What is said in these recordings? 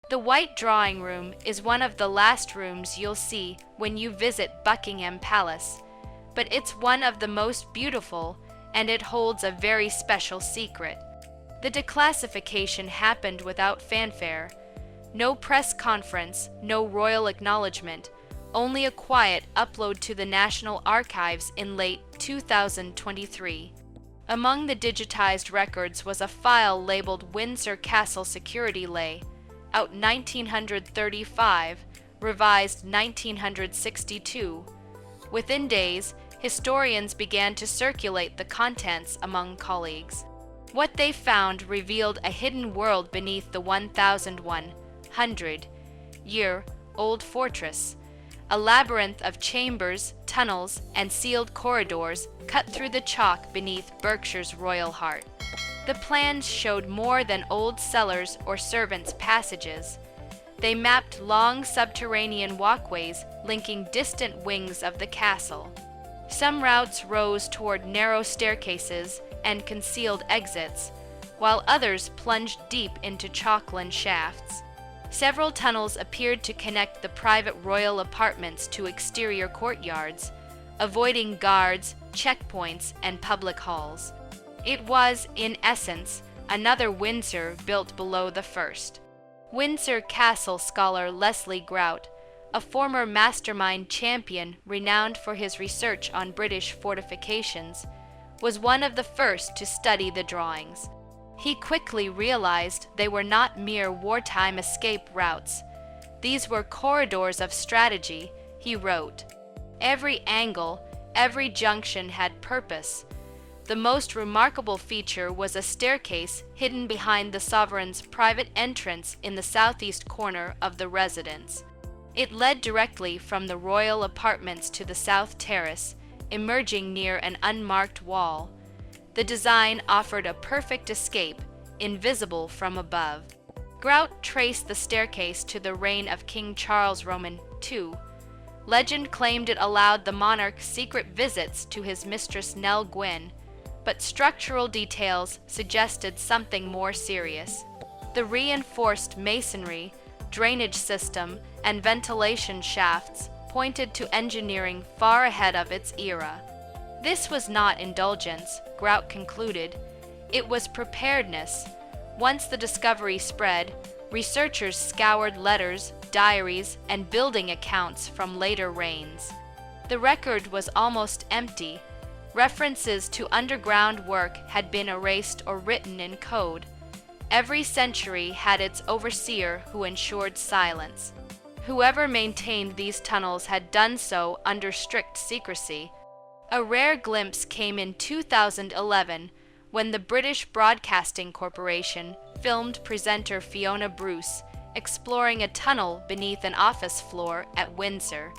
The White Drawing Room is one of the last rooms you'll see when you visit Buckingham Palace, but it's one of the most beautiful, and it holds a very special secret. The declassification happened without fanfare. No press conference, no royal acknowledgement, only a quiet upload to the National Archives in late 2023. Among the digitized records was a file labeled Windsor Castle Security Lay, out 1935, revised 1962. Within days, historians began to circulate the contents among colleagues. What they found revealed a hidden world beneath the 1,100-year-old fortress, a labyrinth of chambers, tunnels, and sealed corridors cut through the chalk beneath Berkshire's royal heart. The plans showed more than old cellars or servants' passages. They mapped long subterranean walkways linking distant wings of the castle. Some routes rose toward narrow staircases and concealed exits, while others plunged deep into chalkland shafts. Several tunnels appeared to connect the private royal apartments to exterior courtyards, avoiding guards, checkpoints, and public halls. It was, in essence, another Windsor built below the first. Windsor Castle scholar Leslie Grout, a former mastermind champion renowned for his research on British fortifications, was one of the first to study the drawings. He quickly realized they were not mere wartime escape routes. These were corridors of strategy, he wrote. Every angle, every junction had purpose. The most remarkable feature was a staircase hidden behind the sovereign's private entrance in the southeast corner of the residence. It led directly from the royal apartments to the south terrace, emerging near an unmarked wall. The design offered a perfect escape, invisible from above. Grout traced the staircase to the reign of King Charles Roman II. Legend claimed it allowed the monarch secret visits to his mistress Nell Gwyn, but structural details suggested something more serious. The reinforced masonry, drainage system, and ventilation shafts pointed to engineering far ahead of its era. This was not indulgence, Grout concluded. It was preparedness. Once the discovery spread, researchers scoured letters, diaries, and building accounts from later reigns. The record was almost empty. References to underground work had been erased or written in code. Every century had its overseer who ensured silence. Whoever maintained these tunnels had done so under strict secrecy. A rare glimpse came in 2011 when the British Broadcasting Corporation filmed presenter Fiona Bruce exploring a tunnel beneath an office floor at Windsor.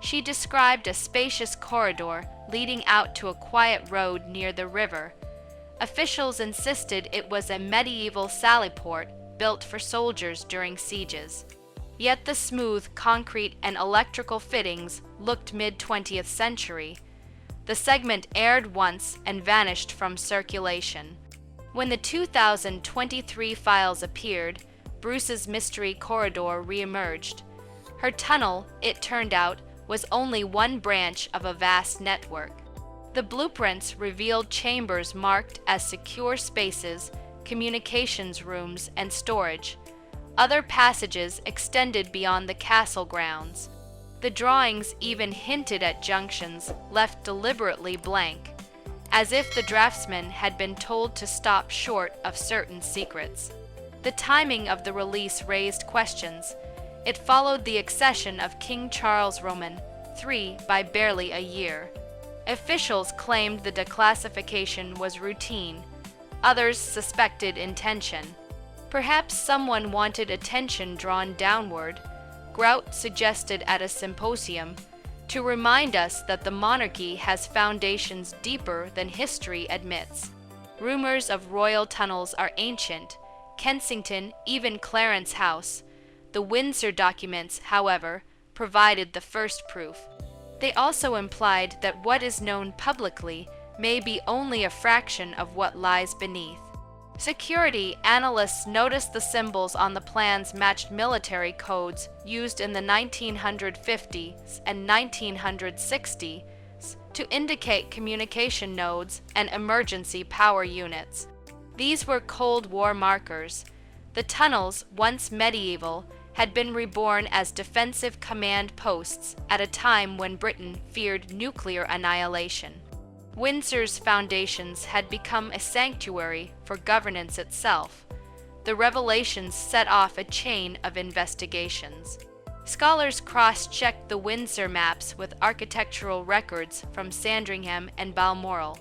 She described a spacious corridor leading out to a quiet road near the river. Officials insisted it was a medieval sallyport built for soldiers during sieges. Yet the smooth concrete and electrical fittings looked mid-20th century. The segment aired once and vanished from circulation. When the 2023 files appeared, Bruce's mystery corridor re-emerged. Her tunnel, it turned out, was only one branch of a vast network. The blueprints revealed chambers marked as secure spaces, communications rooms, and storage. Other passages extended beyond the castle grounds. The drawings even hinted at junctions left deliberately blank, as if the draftsman had been told to stop short of certain secrets. The timing of the release raised questions. It followed the accession of King Charles Roman III by barely a year. Officials claimed the declassification was routine. Others suspected intention. Perhaps someone wanted attention drawn downward. Grout suggested at a symposium, to remind us that the monarchy has foundations deeper than history admits. Rumors of royal tunnels are ancient. Kensington, even Clarence House. The Windsor documents, however, provided the first proof. They also implied that what is known publicly may be only a fraction of what lies beneath. Security analysts noticed the symbols on the plans matched military codes used in the 1950s and 1960s to indicate communication nodes and emergency power units. These were Cold War markers. The tunnels, once medieval, had been reborn as defensive command posts at a time when Britain feared nuclear annihilation. Windsor's foundations had become a sanctuary for governance itself. The revelations set off a chain of investigations. Scholars cross-checked the Windsor maps with architectural records from Sandringham and Balmoral.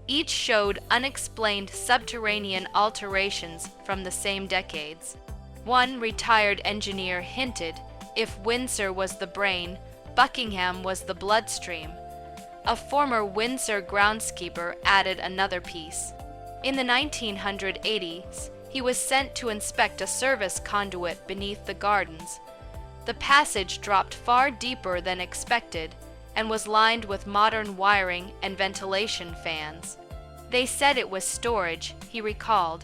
Each showed unexplained subterranean alterations from the same decades. One retired engineer hinted if Windsor was the brain, Buckingham was the bloodstream. A former Windsor groundskeeper added another piece. In the 1980s, he was sent to inspect a service conduit beneath the gardens. The passage dropped far deeper than expected and was lined with modern wiring and ventilation fans. They said it was storage, he recalled,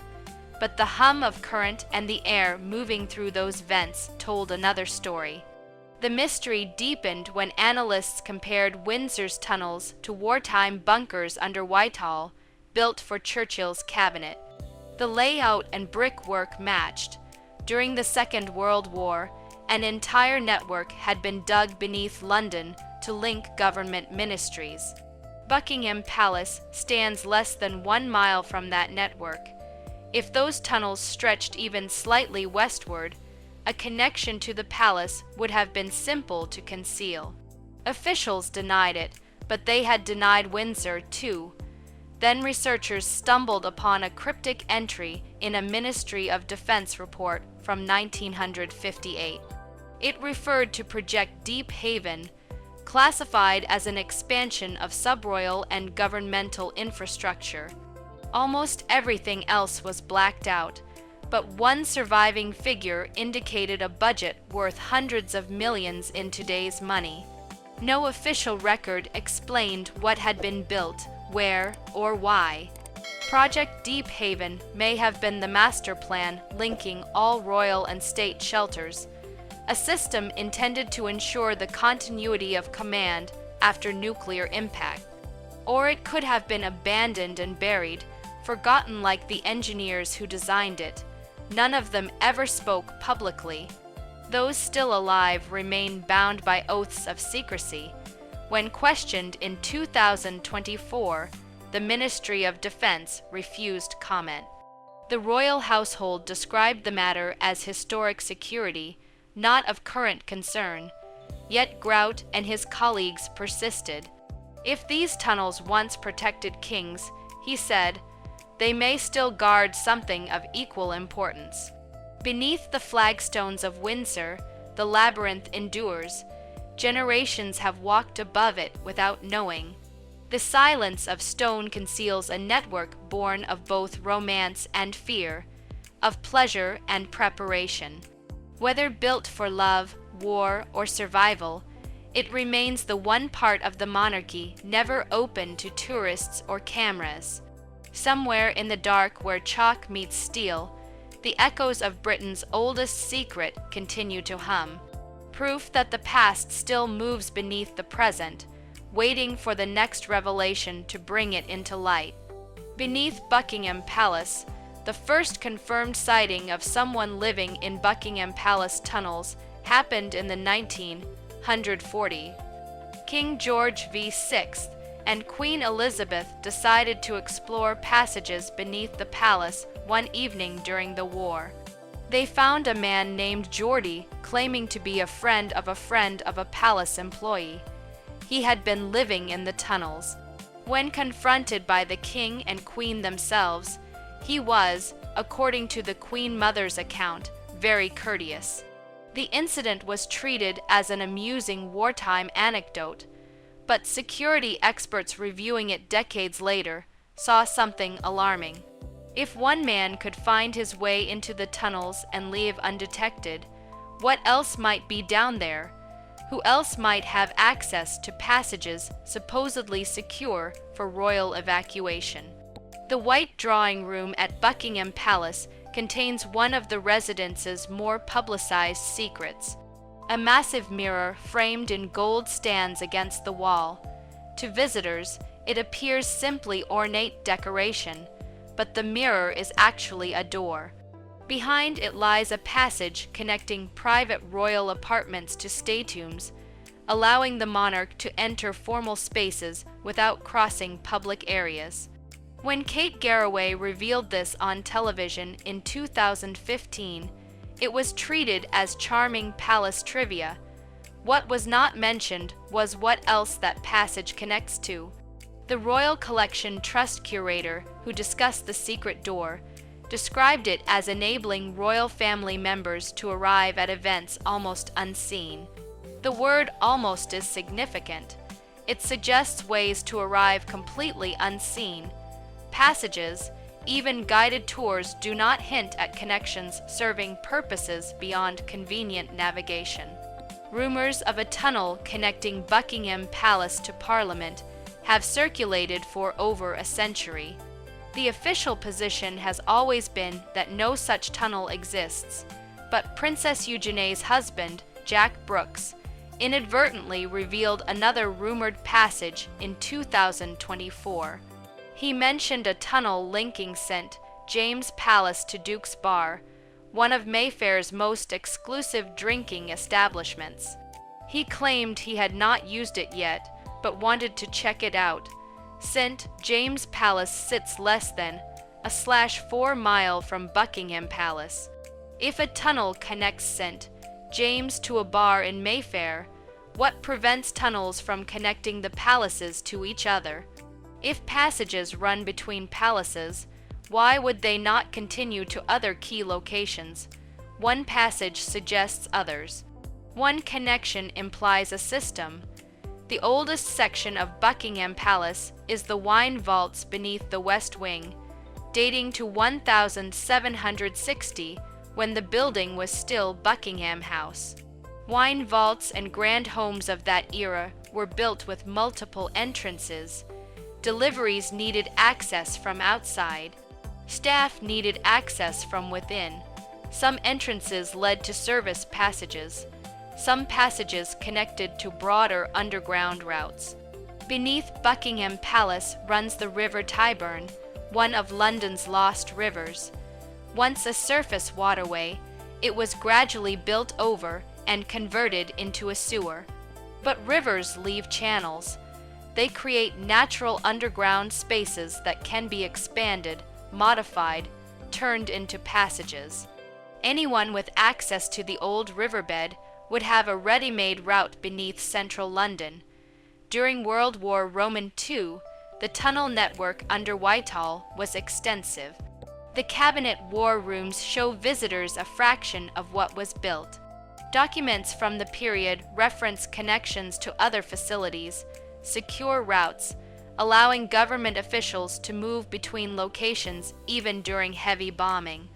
but the hum of current and the air moving through those vents told another story. The mystery deepened when analysts compared Windsor's tunnels to wartime bunkers under Whitehall, built for Churchill's cabinet. The layout and brickwork matched. During the Second World War, an entire network had been dug beneath London to link government ministries. Buckingham Palace stands less than 1 mile from that network. If those tunnels stretched even slightly westward, a connection to the palace would have been simple to conceal. Officials denied it, but they had denied Windsor too. Then researchers stumbled upon a cryptic entry in a Ministry of Defense report from 1958. It referred to Project Deep Haven, classified as an expansion of subroyal and governmental infrastructure. Almost everything else was blacked out, but one surviving figure indicated a budget worth hundreds of millions in today's money. No official record explained what had been built, where, or why. Project Deep Haven may have been the master plan linking all royal and state shelters, a system intended to ensure the continuity of command after nuclear impact. Or it could have been abandoned and buried, forgotten like the engineers who designed it. None of them ever spoke publicly. Those still alive remain bound by oaths of secrecy. When questioned in 2024, the Ministry of Defense refused comment. The royal household described the matter as historic security, not of current concern, yet Grout and his colleagues persisted. If these tunnels once protected kings, he said, they may still guard something of equal importance. Beneath the flagstones of Windsor, the labyrinth endures. Generations have walked above it without knowing. The silence of stone conceals a network born of both romance and fear, of pleasure and preparation. Whether built for love, war, or survival, it remains the one part of the monarchy never open to tourists or cameras. Somewhere in the dark where chalk meets steel, the echoes of Britain's oldest secret continue to hum. Proof that the past still moves beneath the present, waiting for the next revelation to bring it into light. Beneath Buckingham Palace, the first confirmed sighting of someone living in Buckingham Palace tunnels happened in the 1940s. King George VI and Queen Elizabeth decided to explore passages beneath the palace one evening during the war. They found a man named Geordie claiming to be a friend of a palace employee. He had been living in the tunnels. When confronted by the king and queen themselves, he was, according to the Queen Mother's account, very courteous. The incident was treated as an amusing wartime anecdote, but security experts reviewing it decades later saw something alarming. If one man could find his way into the tunnels and leave undetected, what else might be down there? Who else might have access to passages supposedly secure for royal evacuation? The White Drawing Room at Buckingham Palace contains one of the residence's more publicized secrets. A massive mirror framed in gold stands against the wall. To visitors, it appears simply ornate decoration, but the mirror is actually a door. Behind it lies a passage connecting private royal apartments to staterooms, allowing the monarch to enter formal spaces without crossing public areas. When Kate Garraway revealed this on television in 2015, it was treated as charming palace trivia. What was not mentioned was what else that passage connects to. The Royal Collection Trust curator who discussed the secret door described it as enabling royal family members to arrive at events almost unseen. The word "almost" is significant. It suggests ways to arrive completely unseen. Passages, even guided tours, do not hint at connections serving purposes beyond convenient navigation. Rumors of a tunnel connecting Buckingham Palace to Parliament have circulated for over a century. The official position has always been that no such tunnel exists, but Princess Eugenie's husband, Jack Brooks, inadvertently revealed another rumored passage in 2024. He mentioned a tunnel linking St. James Palace to Duke's Bar, one of Mayfair's most exclusive drinking establishments. He claimed he had not used it yet, but wanted to check it out. St. James Palace sits less than a /4 mile from Buckingham Palace. If a tunnel connects St. James to a bar in Mayfair, what prevents tunnels from connecting the palaces to each other? If passages run between palaces, why would they not continue to other key locations? One passage suggests others. One connection implies a system. The oldest section of Buckingham Palace is the wine vaults beneath the West Wing, dating to 1760, when the building was still Buckingham House. Wine vaults and grand homes of that era were built with multiple entrances. Deliveries needed access from outside. Staff needed access from within. Some entrances led to service passages. Some passages connected to broader underground routes. Beneath Buckingham Palace runs the River Tyburn, one of London's lost rivers. Once a surface waterway, it was gradually built over and converted into a sewer. But rivers leave channels. They create natural underground spaces that can be expanded, modified, turned into passages. Anyone with access to the old riverbed would have a ready-made route beneath central London. During World War II, the tunnel network under Whitehall was extensive. The cabinet war rooms show visitors a fraction of what was built. Documents from the period reference connections to other facilities, secure routes, allowing government officials to move between locations even during heavy bombing.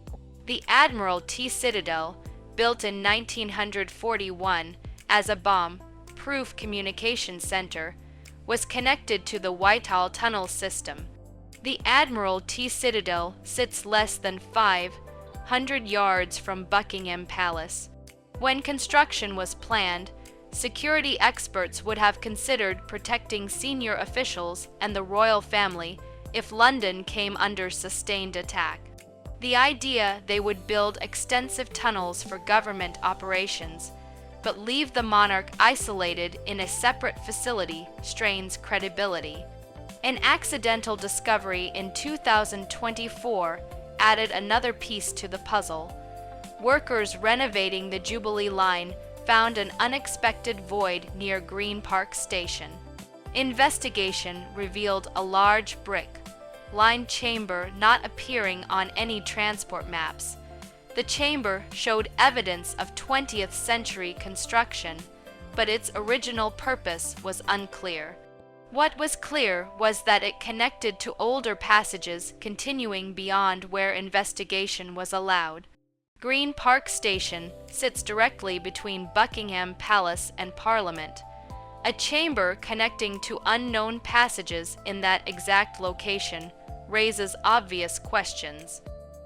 The Admiralty Citadel, built in 1941 as a bomb-proof communication center, was connected to the Whitehall tunnel system. The Admiralty Citadel sits less than 500 yards from Buckingham Palace. When construction was planned, security experts would have considered protecting senior officials and the royal family if London came under sustained attack. The idea they would build extensive tunnels for government operations, but leave the monarch isolated in a separate facility strains credibility. An accidental discovery in 2024 added another piece to the puzzle. Workers renovating the Jubilee line found an unexpected void near Green Park Station. Investigation revealed a large brick-lined chamber not appearing on any transport maps. The chamber showed evidence of 20th century construction, but its original purpose was unclear. What was clear was that it connected to older passages continuing beyond where investigation was allowed. Green Park Station sits directly between Buckingham Palace and Parliament. A chamber connecting to unknown passages in that exact location raises obvious questions.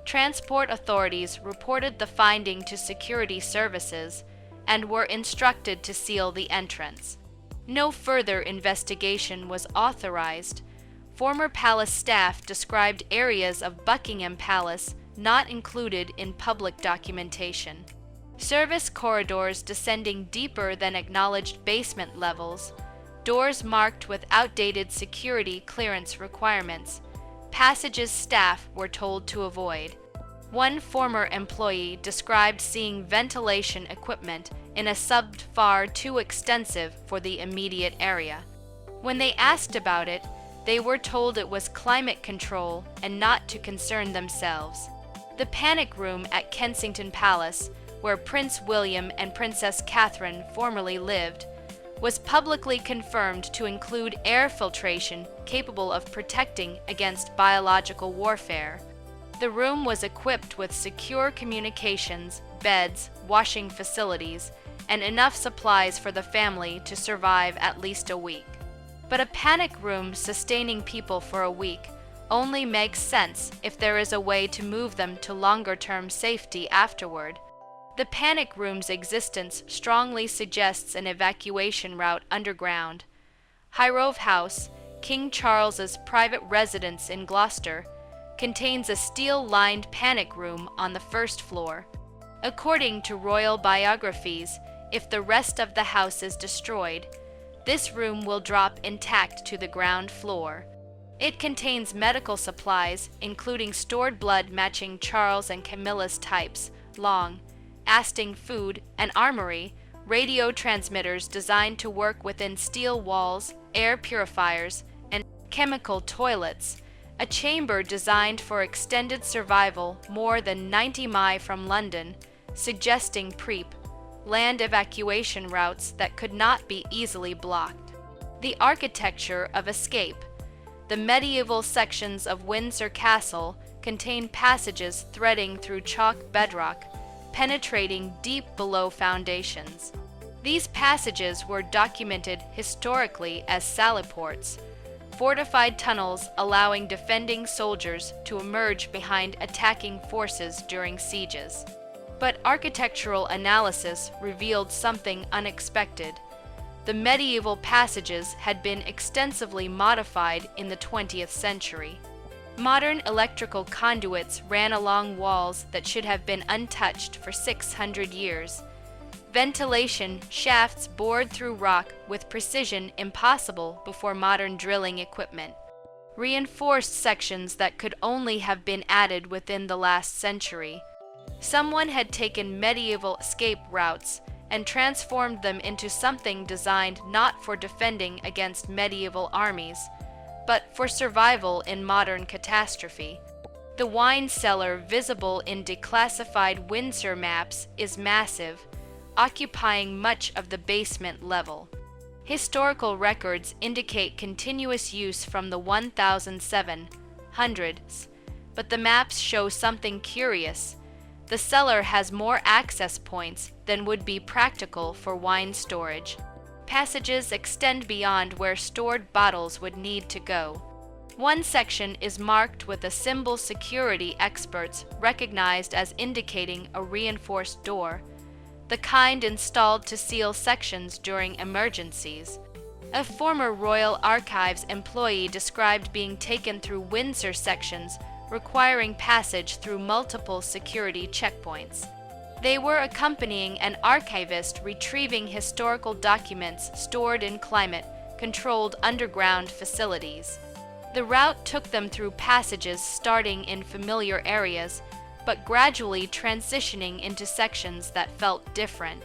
Transport authorities reported the finding to security services and were instructed to seal the entrance. No further investigation was authorized. Former palace staff described areas of Buckingham Palace not included in public documentation. Service corridors descending deeper than acknowledged basement levels, doors marked with outdated security clearance requirements, passages staff were told to avoid. One former employee described seeing ventilation equipment in a sub far too extensive for the immediate area. When they asked about it, they were told it was climate control and not to concern themselves. The panic room at Kensington Palace, where Prince William and Princess Catherine formerly lived, was publicly confirmed to include air filtration capable of protecting against biological warfare. The room was equipped with secure communications, beds, washing facilities, and enough supplies for the family to survive at least a week. But a panic room sustaining people for a week only makes sense if there is a way to move them to longer-term safety afterward. The panic room's existence strongly suggests an evacuation route underground. Hirove House, King Charles's private residence in Gloucester, contains a steel-lined panic room on the first floor. According to royal biographies, if the rest of the house is destroyed, this room will drop intact to the ground floor. It contains medical supplies, including stored blood matching Charles and Camilla's types, long-lasting food, an armory, radio transmitters designed to work within steel walls, air purifiers, and chemical toilets, a chamber designed for extended survival more than 90 miles from London, suggesting land evacuation routes that could not be easily blocked. The architecture of escape. The medieval sections of Windsor Castle contain passages threading through chalk bedrock, penetrating deep below foundations. These passages were documented historically as sallyports, fortified tunnels allowing defending soldiers to emerge behind attacking forces during sieges. But architectural analysis revealed something unexpected. The medieval passages had been extensively modified in the 20th century. Modern electrical conduits ran along walls that should have been untouched for 600 years. Ventilation shafts bored through rock with precision impossible before modern drilling equipment. Reinforced sections that could only have been added within the last century. Someone had taken medieval escape routes and transformed them into something designed not for defending against medieval armies, but for survival in modern catastrophe. The wine cellar visible in declassified Windsor maps is massive, occupying much of the basement level. Historical records indicate continuous use from the 1700s, but the maps show something curious. The cellar has more access points than would be practical for wine storage. Passages extend beyond where stored bottles would need to go. One section is marked with a symbol security experts recognized as indicating a reinforced door, the kind installed to seal sections during emergencies. A former Royal Archives employee described being taken through Windsor sections requiring passage through multiple security checkpoints. They were accompanying an archivist retrieving historical documents stored in climate-controlled underground facilities. The route took them through passages starting in familiar areas, but gradually transitioning into sections that felt different.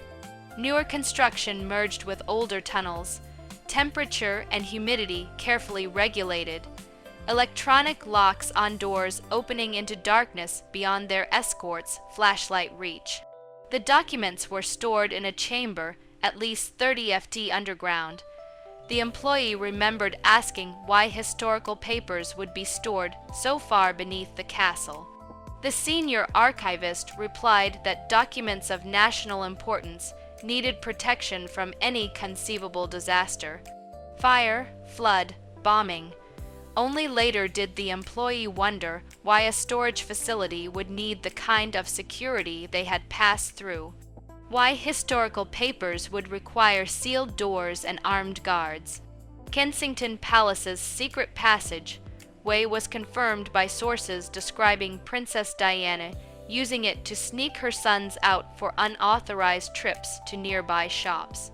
Newer construction merged with older tunnels, temperature and humidity carefully regulated, electronic locks on doors opening into darkness beyond their escort's flashlight reach. The documents were stored in a chamber at least 30 ft underground. The employee remembered asking why historical papers would be stored so far beneath the castle. The senior archivist replied that documents of national importance needed protection from any conceivable disaster: fire, flood, bombing. Only later did the employee wonder why a storage facility would need the kind of security they had passed through, why historical papers would require sealed doors and armed guards. Kensington Palace's secret passageway was confirmed by sources describing Princess Diana using it to sneak her sons out for unauthorized trips to nearby shops.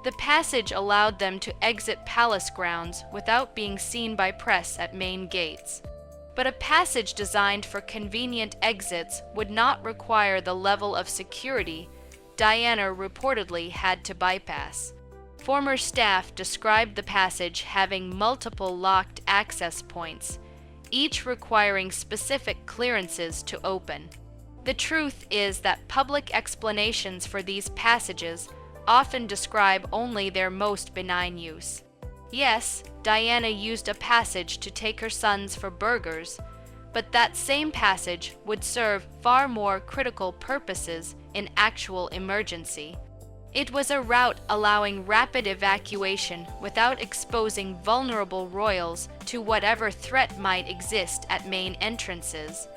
The passage allowed them to exit palace grounds without being seen by press at main gates. But a passage designed for convenient exits would not require the level of security Diana reportedly had to bypass. Former staff described the passage having multiple locked access points, each requiring specific clearances to open. The truth is that public explanations for these passages often describe only their most benign use. Yes, Diana used a passage to take her sons for burgers, but that same passage would serve far more critical purposes in actual emergency. It was a route allowing rapid evacuation without exposing vulnerable royals to whatever threat might exist at main entrances.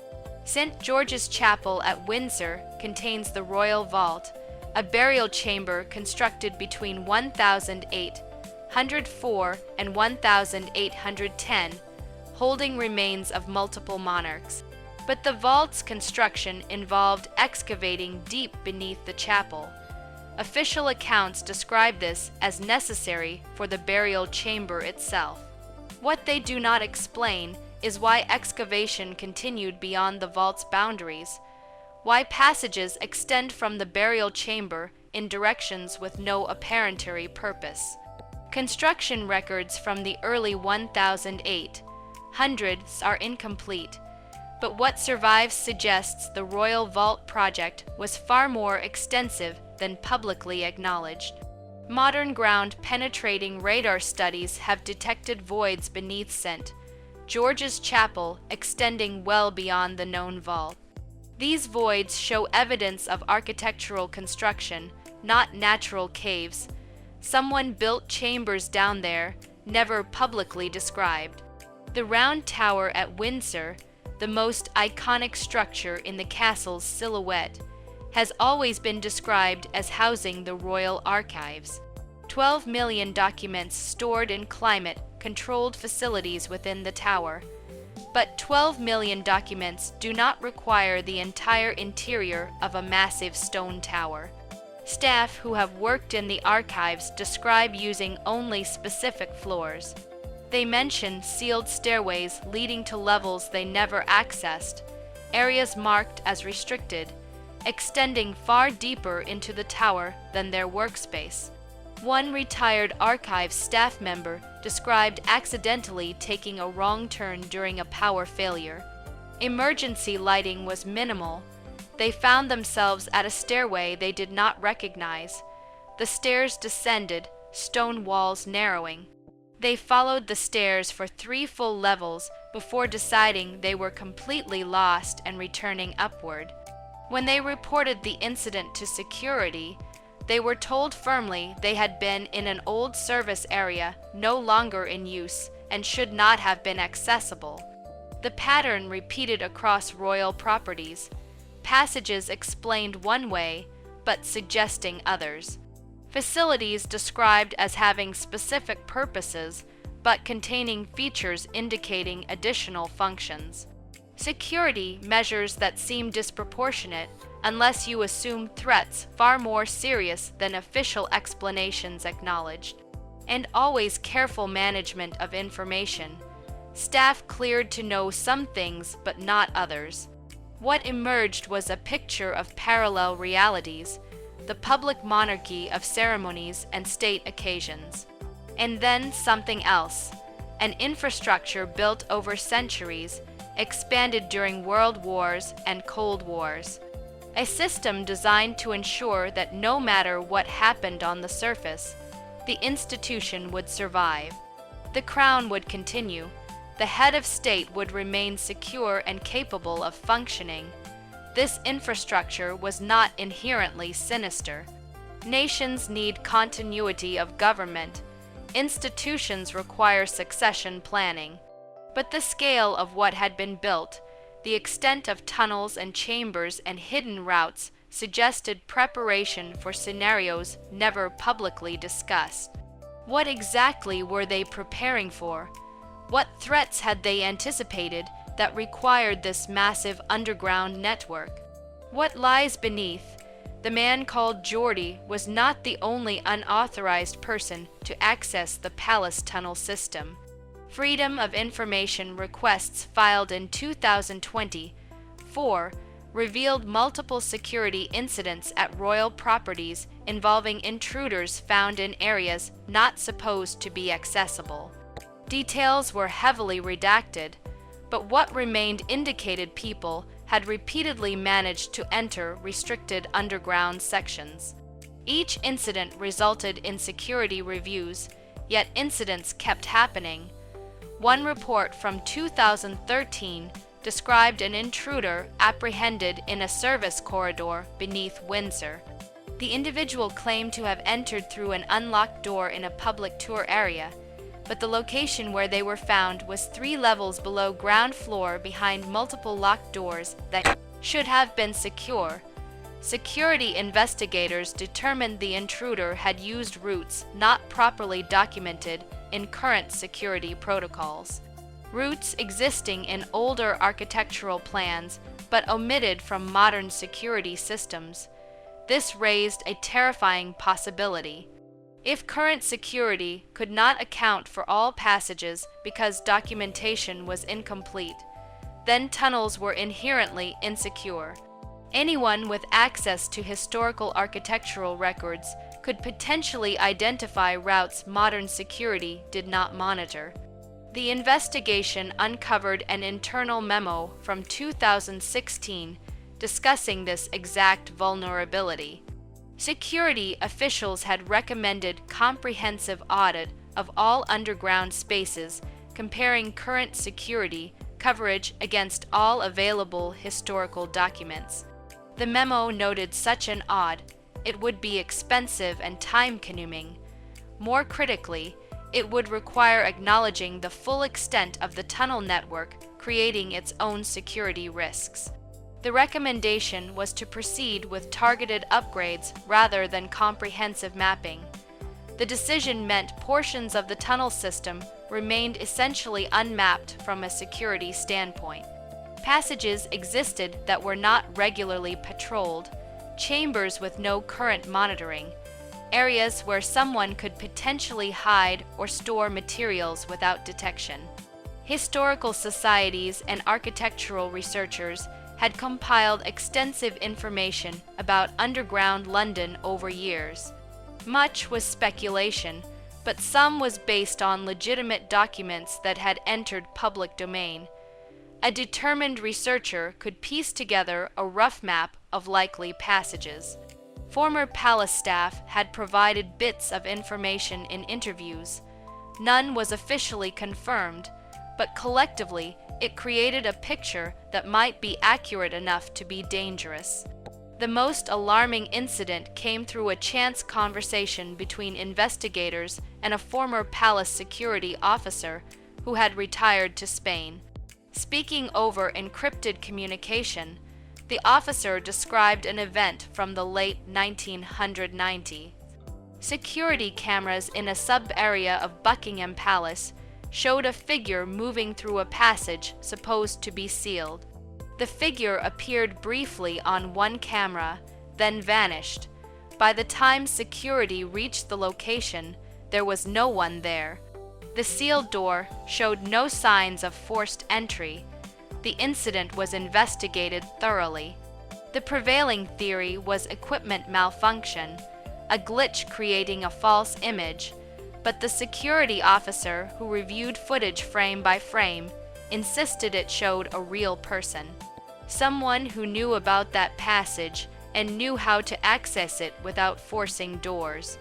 St. George's Chapel at Windsor contains the Royal Vault, a burial chamber constructed between 1804 and 1810, holding remains of multiple monarchs. But the vault's construction involved excavating deep beneath the chapel. Official accounts describe this as necessary for the burial chamber itself. What they do not explain is why excavation continued beyond the vault's boundaries, why passages extend from the burial chamber in directions with no apparentary purpose. Construction records from the early 1800s are incomplete, but what survives suggests the Royal Vault project was far more extensive than publicly acknowledged. Modern ground-penetrating radar studies have detected voids beneath St. George's Chapel extending well beyond the known vault. These voids show evidence of architectural construction, not natural caves. Someone built chambers down there, never publicly described. The Round Tower at Windsor, the most iconic structure in the castle's silhouette, has always been described as housing the royal archives. 12 million documents stored in climate-controlled facilities within the tower. But 12 million documents do not require the entire interior of a massive stone tower. Staff who have worked in the archives describe using only specific floors. They mention sealed stairways leading to levels they never accessed, areas marked as restricted, extending far deeper into the tower than their workspace. One retired archives staff member described accidentally taking a wrong turn during a power failure. Emergency lighting was minimal. They found themselves at a stairway they did not recognize. The stairs descended, stone walls narrowing. They followed the stairs for 3 full levels before deciding they were completely lost and returning upward. When they reported the incident to security, they were told firmly they had been in an old service area no longer in use and should not have been accessible. The pattern repeated across royal properties, passages explained one way but suggesting others. Facilities described as having specific purposes but containing features indicating additional functions. Security measures that seem disproportionate unless you assume threats far more serious than official explanations acknowledged. And always careful management of information. Staff cleared to know some things but not others. What emerged was a picture of parallel realities, the public monarchy of ceremonies and state occasions. And then something else, an infrastructure built over centuries, expanded during World Wars and Cold Wars. A system designed to ensure that no matter what happened on the surface, the institution would survive. The crown would continue. The head of state would remain secure and capable of functioning. This infrastructure was not inherently sinister. Nations need continuity of government. Institutions require succession planning. But the scale of what had been built, the extent of tunnels and chambers and hidden routes suggested preparation for scenarios never publicly discussed. What exactly were they preparing for? What threats had they anticipated that required this massive underground network? What lies beneath? The man called Geordi was not the only unauthorized person to access the palace tunnel system. Freedom of Information requests filed in 2024 revealed multiple security incidents at royal properties involving intruders found in areas not supposed to be accessible. Details were heavily redacted, but what remained indicated people had repeatedly managed to enter restricted underground sections. Each incident resulted in security reviews, yet incidents kept happening. One report from 2013 described an intruder apprehended in a service corridor beneath Windsor. The individual claimed to have entered through an unlocked door in a public tour area, but the location where they were found was 3 levels below ground floor behind multiple locked doors that should have been secure. Security investigators determined the intruder had used routes not properly documented in current security protocols. Routes existing in older architectural plans but omitted from modern security systems. This raised a terrifying possibility. If current security could not account for all passages because documentation was incomplete, then tunnels were inherently insecure. Anyone with access to historical architectural records could potentially identify routes modern security did not monitor. The investigation uncovered an internal memo from 2016 discussing this exact vulnerability. Security officials had recommended comprehensive audit of all underground spaces, comparing current security coverage against all available historical documents. The memo noted such an audit, it would be expensive and time-consuming. More critically, it would require acknowledging the full extent of the tunnel network, creating its own security risks. The recommendation was to proceed with targeted upgrades rather than comprehensive mapping. The decision meant portions of the tunnel system remained essentially unmapped from a security standpoint. Passages existed that were not regularly patrolled, chambers with no current monitoring, areas where someone could potentially hide or store materials without detection. Historical societies and architectural researchers had compiled extensive information about underground London over years. Much was speculation, but some was based on legitimate documents that had entered public domain. A determined researcher could piece together a rough map of likely passages. Former palace staff had provided bits of information in interviews. None was officially confirmed, but collectively it created a picture that might be accurate enough to be dangerous. The most alarming incident came through a chance conversation between investigators and a former palace security officer who had retired to Spain. Speaking over encrypted communication, the officer described an event from the late 1990s. Security cameras in a sub-area of Buckingham Palace showed a figure moving through a passage supposed to be sealed. The figure appeared briefly on one camera, then vanished. By the time security reached the location, there was no one there. The sealed door showed no signs of forced entry. The incident was investigated thoroughly. The prevailing theory was equipment malfunction, a glitch creating a false image, but the security officer who reviewed footage frame by frame insisted it showed a real person. Someone who knew about that passage and knew how to access it without forcing doors.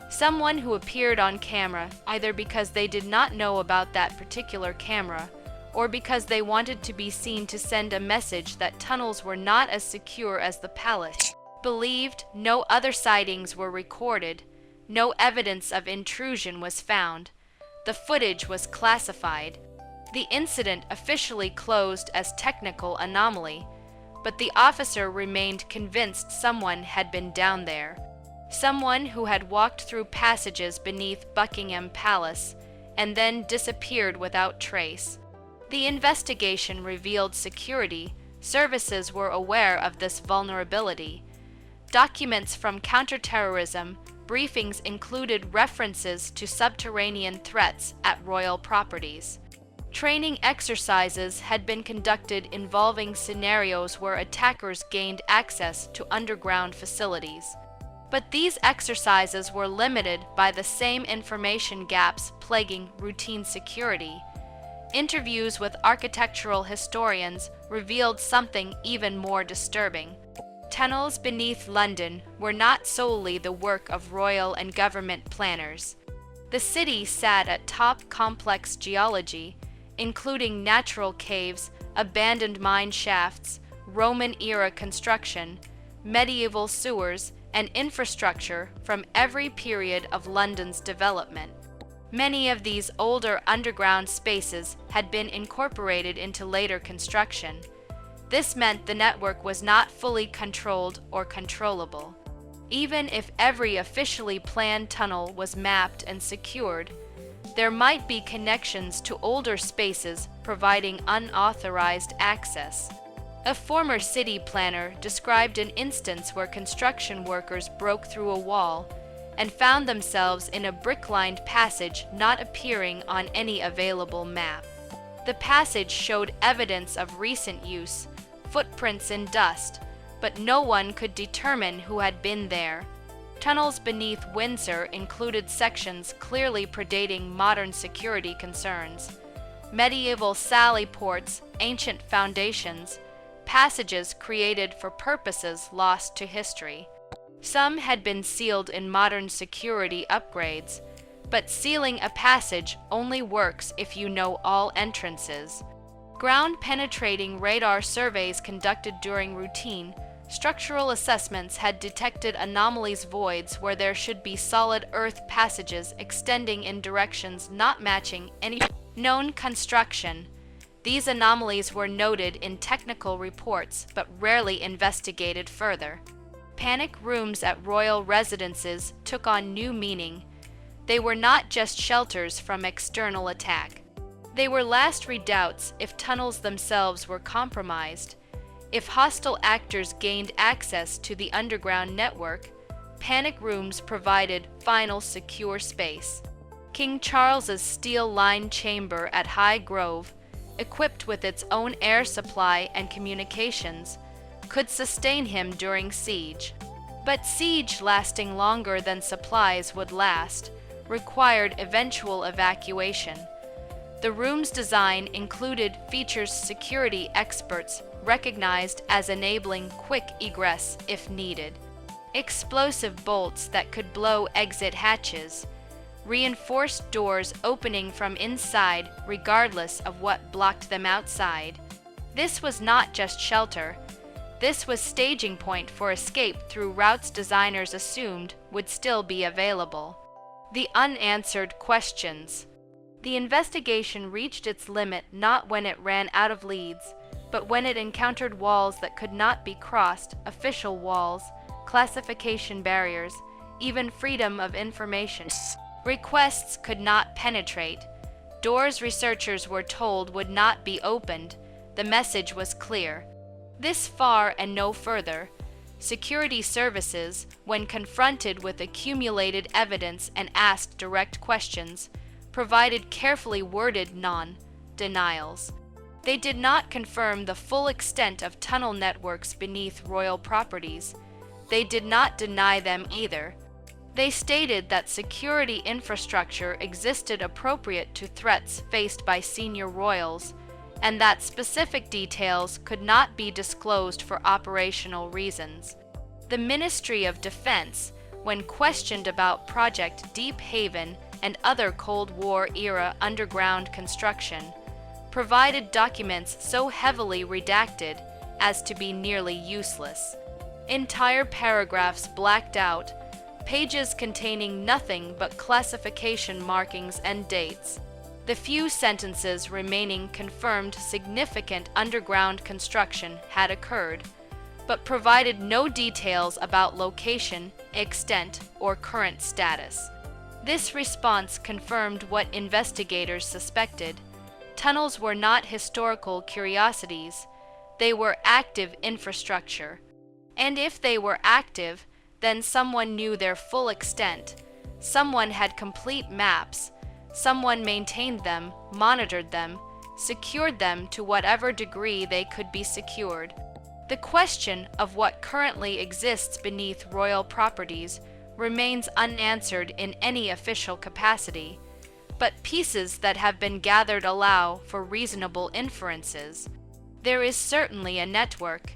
Someone who appeared on camera either because they did not know about that particular camera or because they wanted to be seen to send a message that tunnels were not as secure as the palace. Believed no other sightings were recorded, no evidence of intrusion was found. The footage was classified. The incident officially closed as technical anomaly, but the officer remained convinced someone had been down there. Someone who had walked through passages beneath Buckingham Palace and then disappeared without trace. The investigation revealed security services were aware of this vulnerability. Documents from counterterrorism briefings included references to subterranean threats at royal properties. Training exercises had been conducted involving scenarios where attackers gained access to underground facilities. But these exercises were limited by the same information gaps plaguing routine security. Interviews with architectural historians revealed something even more disturbing. Tunnels beneath London were not solely the work of royal and government planners. The city sat at top complex geology, including natural caves, abandoned mine shafts, Roman-era construction, medieval sewers, and infrastructure from every period of London's development. Many of these older underground spaces had been incorporated into later construction. This meant the network was not fully controlled or controllable. Even if every officially planned tunnel was mapped and secured, there might be connections to older spaces providing unauthorized access. A former city planner described an instance where construction workers broke through a wall and found themselves in a brick-lined passage not appearing on any available map. The passage showed evidence of recent use, footprints in dust, but no one could determine who had been there. Tunnels beneath Windsor included sections clearly predating modern security concerns. Medieval sally ports, ancient foundations, passages created for purposes lost to history. Some had been sealed in modern security upgrades, but sealing a passage only works if you know all entrances. Ground-penetrating radar surveys conducted during routine structural assessments had detected anomalies voids where there should be solid earth passages extending in directions not matching any known construction. These anomalies were noted in technical reports but rarely investigated further. Panic rooms at royal residences took on new meaning. They were not just shelters from external attack. They were last redoubts if tunnels themselves were compromised. If hostile actors gained access to the underground network, panic rooms provided final secure space. King Charles's steel-lined chamber at High Grove, equipped with its own air supply and communications, could sustain him during siege. But siege lasting longer than supplies would last required eventual evacuation. The room's design included features security experts recognized as enabling quick egress if needed. Explosive bolts that could blow exit hatches, reinforced doors opening from inside regardless of what blocked them outside. This was not just shelter. This was staging point for escape through routes designers assumed would still be available. The unanswered questions. The investigation reached its limit not when it ran out of leads, but when it encountered walls that could not be crossed, official walls, classification barriers, even freedom of information. Requests could not penetrate. Doors researchers were told would not be opened. The message was clear. This far and no further. Security services, when confronted with accumulated evidence and asked direct questions, provided carefully worded non-denials. They did not confirm the full extent of tunnel networks beneath royal properties. They did not deny them either. They stated that security infrastructure existed appropriate to threats faced by senior royals, and that specific details could not be disclosed for operational reasons. The Ministry of Defense, when questioned about Project Deep Haven and other Cold War-era underground construction, provided documents so heavily redacted as to be nearly useless. Entire paragraphs blacked out, pages containing nothing but classification markings and dates. The few sentences remaining confirmed significant underground construction had occurred, but provided no details about location, extent, or current status. This response confirmed what investigators suspected. Tunnels were not historical curiosities, they were active infrastructure. And if they were active, then someone knew their full extent. Someone had complete maps. Someone maintained them, monitored them, secured them to whatever degree they could be secured. The question of what currently exists beneath royal properties remains unanswered in any official capacity, but pieces that have been gathered allow for reasonable inferences. There is certainly a network.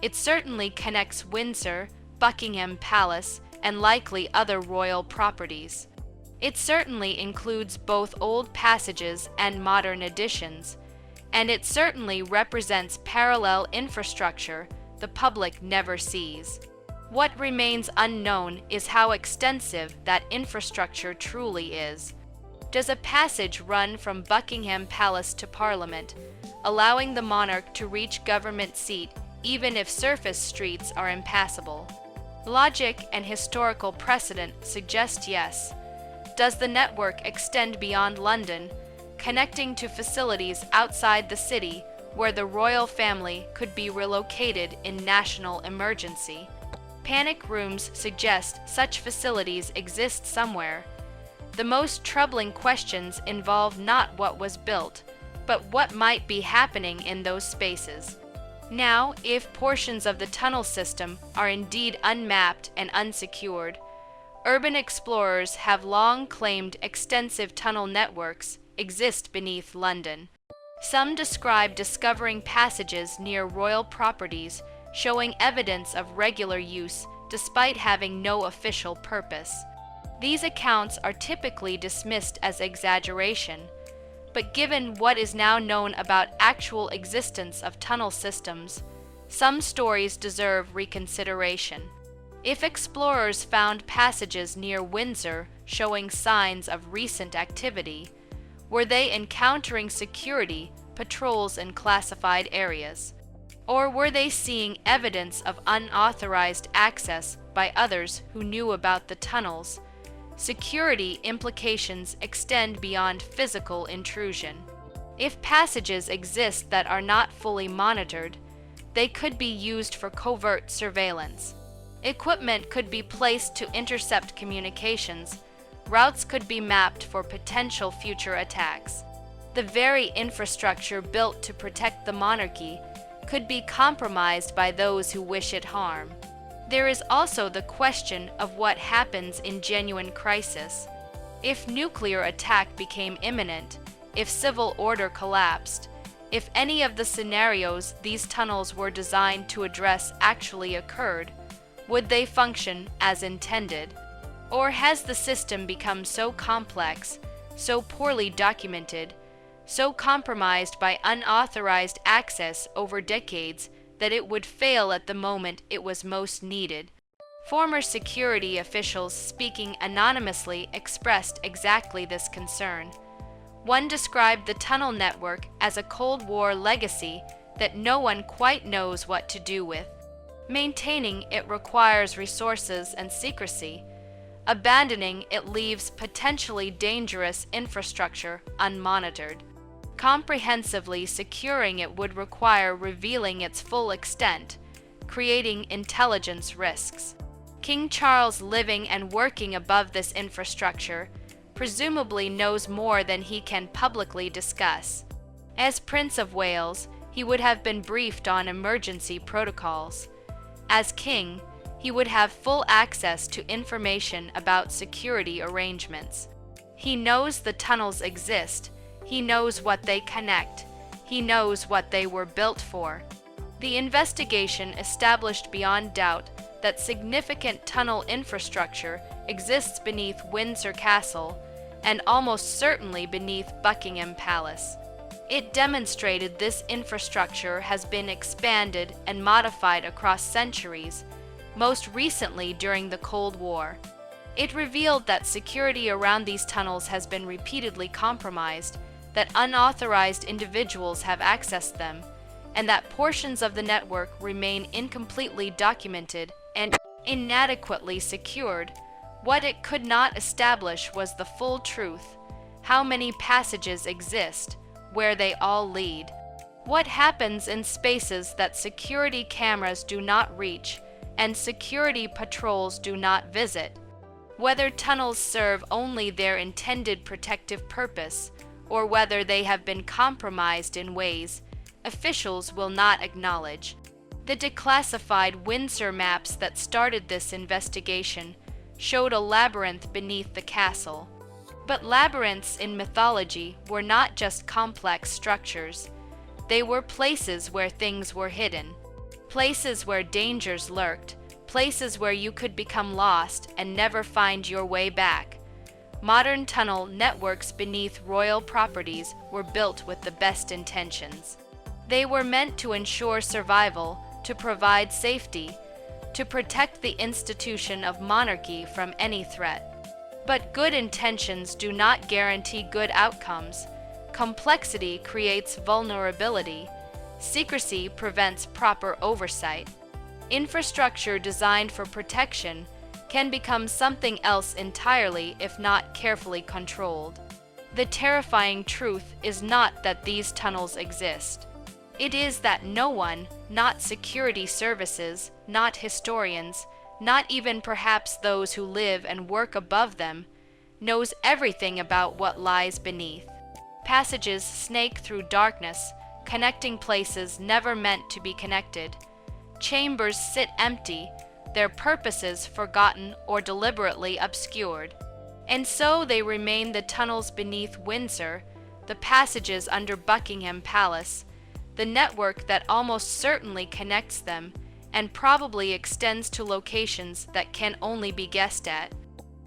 It certainly connects Windsor, Buckingham Palace, and likely other royal properties. It certainly includes both old passages and modern additions, and it certainly represents parallel infrastructure the public never sees. What remains unknown is how extensive that infrastructure truly is. Does a passage run from Buckingham Palace to Parliament, allowing the monarch to reach government seat even if surface streets are impassable? Logic and historical precedent suggest yes. Does the network extend beyond London, connecting to facilities outside the city where the royal family could be relocated in national emergency? Panic rooms suggest such facilities exist somewhere. The most troubling questions involve not what was built, but what might be happening in those spaces. Now, if portions of the tunnel system are indeed unmapped and unsecured, urban explorers have long claimed extensive tunnel networks exist beneath London. Some describe discovering passages near royal properties showing evidence of regular use despite having no official purpose. These accounts are typically dismissed as exaggeration, but given what is now known about actual existence of tunnel systems, some stories deserve reconsideration. If explorers found passages near Windsor showing signs of recent activity, were they encountering security patrols in classified areas? Or were they seeing evidence of unauthorized access by others who knew about the tunnels? Security implications extend beyond physical intrusion. If passages exist that are not fully monitored, they could be used for covert surveillance. Equipment could be placed to intercept communications. Routes could be mapped for potential future attacks. The very infrastructure built to protect the monarchy could be compromised by those who wish it harm. There is also the question of what happens in genuine crisis. If nuclear attack became imminent, if civil order collapsed, if any of the scenarios these tunnels were designed to address actually occurred, would they function as intended? Or has the system become so complex, so poorly documented, so compromised by unauthorized access over decades that it would fail at the moment it was most needed? Former security officials speaking anonymously expressed exactly this concern. One described the tunnel network as a Cold War legacy that no one quite knows what to do with. Maintaining it requires resources and secrecy. Abandoning it leaves potentially dangerous infrastructure unmonitored. Comprehensively securing it would require revealing its full extent, creating intelligence risks. King Charles, living and working above this infrastructure, presumably knows more than he can publicly discuss. As Prince of Wales, he would have been briefed on emergency protocols. As king, he would have full access to information about security arrangements. He knows the tunnels exist. He knows what they connect. He knows what they were built for. The investigation established beyond doubt that significant tunnel infrastructure exists beneath Windsor Castle and almost certainly beneath Buckingham Palace. It demonstrated this infrastructure has been expanded and modified across centuries, most recently during the Cold War. It revealed that security around these tunnels has been repeatedly compromised, that unauthorized individuals have accessed them, and that portions of the network remain incompletely documented and inadequately secured. What it could not establish was the full truth: how many passages exist, where they all lead, what happens in spaces that security cameras do not reach and security patrols do not visit, whether tunnels serve only their intended protective purpose, or whether they have been compromised in ways officials will not acknowledge. The declassified Windsor maps that started this investigation showed a labyrinth beneath the castle. But labyrinths in mythology were not just complex structures. They were places where things were hidden, places where dangers lurked, places where you could become lost and never find your way back. Modern tunnel networks beneath royal properties were built with the best intentions. They were meant to ensure survival, to provide safety, to protect the institution of monarchy from any threat. But good intentions do not guarantee good outcomes. Complexity creates vulnerability. Secrecy prevents proper oversight. Infrastructure designed for protection can become something else entirely if not carefully controlled. The terrifying truth is not that these tunnels exist. It is that no one, not security services, not historians, not even perhaps those who live and work above them, knows everything about what lies beneath. Passages snake through darkness, connecting places never meant to be connected. Chambers sit empty, their purposes forgotten or deliberately obscured. And so they remain the tunnels beneath Windsor, the passages under Buckingham Palace, the network that almost certainly connects them and probably extends to locations that can only be guessed at.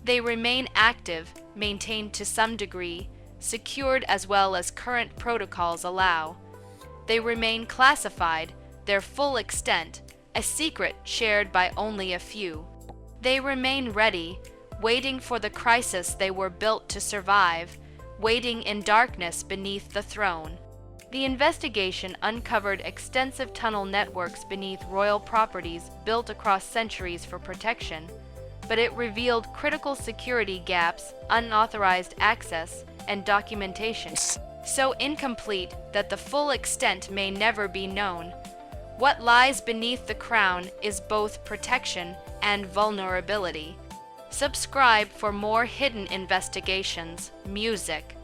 They remain active, maintained to some degree, secured as well as current protocols allow. They remain classified, their full extent, a secret shared by only a few. They remain ready, waiting for the crisis they were built to survive, waiting in darkness beneath the throne. The investigation uncovered extensive tunnel networks beneath royal properties built across centuries for protection, but it revealed critical security gaps, unauthorized access, and documentation, so incomplete that the full extent may never be known. What lies beneath the crown is both protection and vulnerability. Subscribe for more hidden investigations, music,